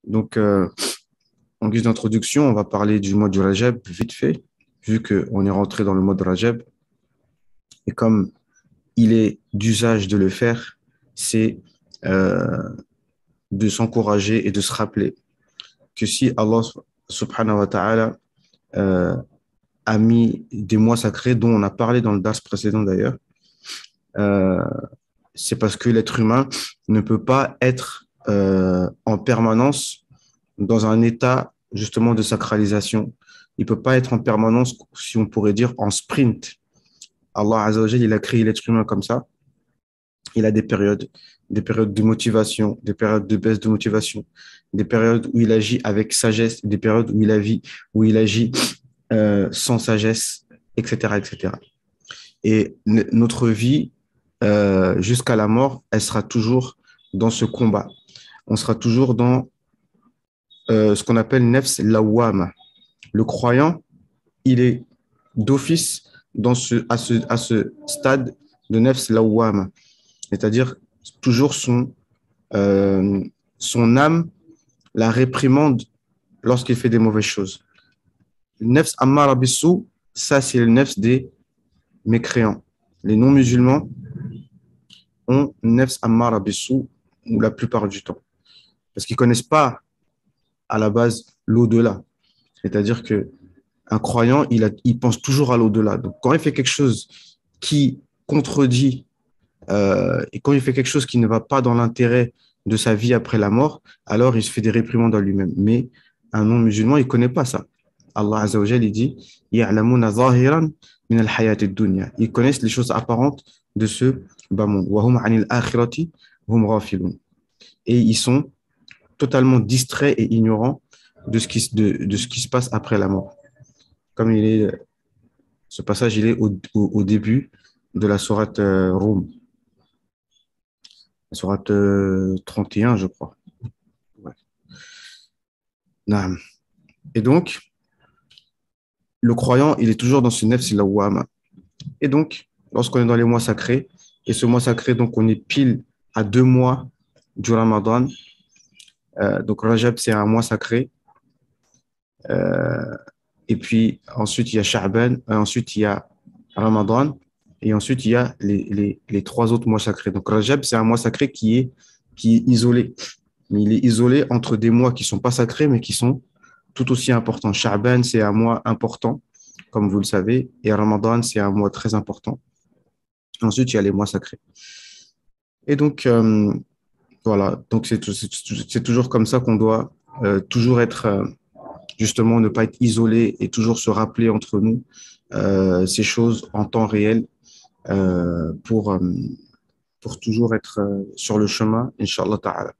Donc, en guise d'introduction, on va parler du mois du Rajab vite fait, vu qu'on est rentré dans le mois de Rajab. Et comme il est d'usage de le faire, c'est euh, de s'encourager et de se rappeler que si Allah subhanahu wa ta'ala euh, a mis des mois sacrés, dont on a parlé dans le dars précédent d'ailleurs, euh, c'est parce que l'être humain ne peut pas être en permanence dans un état justement de sacralisation. Il ne peut pas être en permanence, si on pourrait dire, en sprint. Allah Azza wa Jal, il a créé l'être humain comme ça. Il a des périodes de motivation, des périodes de baisse de motivation, des périodes où il agit avec sagesse, des périodes où il agit sans sagesse, etc., etc. Et notre vie, jusqu'à la mort, elle sera toujours dans ce combat. On sera toujours dans ce qu'on appelle nefs lawwama. Le croyant, il est d'office à ce stade de nefs lawwama, c'est-à-dire toujours euh, son âme la réprimande lorsqu'il fait des mauvaises choses. Le nefs ammara bissou, ça c'est le nefs des mécréants. Les non-musulmans ont nefs ammara bissou la plupart du temps, parce qu'ils ne connaissent pas à la base l'au-delà. C'est-à-dire que un croyant, il pense toujours à l'au-delà. Donc, quand il fait quelque chose qui contredit et quand il fait quelque chose qui ne va pas dans l'intérêt de sa vie après la mort, alors il se fait des réprimandes à lui-même. Mais un non-musulman, il ne connaît pas ça. Allah Azza wa Jal, il dit يَعْلَمُونَ ظَاهِرًا مِنَ الْحَيَاةِ الدُّنْيَا. Ils connaissent les choses apparentes de ce bas monde. وَهُمْ عَنِ الْآخِرَةِ هُمْ غَافِلُونَ. Et ils sont totalement distraits et ignorants de ce qui se passe après la mort. Comme ce passage, il est au début de la sourate Rum, la sourate 31, je crois. Ouais. Naam. Et donc, le croyant, il est toujours dans ce nefs lawwama. Et donc, lorsqu'on est dans les mois sacrés, et ce mois sacré, donc on est pile à 2 mois du Ramadan. Donc, Rajab, c'est un mois sacré. Euh, et puis, ensuite, il y a Sha'ban, ensuite, il y a Ramadan, et ensuite, il y a les 3 autres mois sacrés. Donc, Rajab, c'est un mois sacré qui est isolé. Mais il est isolé entre des mois qui ne sont pas sacrés, mais qui sont tout aussi importants. Sha'ban, c'est un mois important, comme vous le savez, et Ramadan, c'est un mois très important. Ensuite, il y a les mois sacrés. Et donc, voilà, donc c'est toujours comme ça qu'on doit toujours être, justement, ne pas être isolé et toujours se rappeler entre nous ces choses en temps réel euh, pour, euh, pour toujours être sur le chemin, Inch'Allah Ta'ala.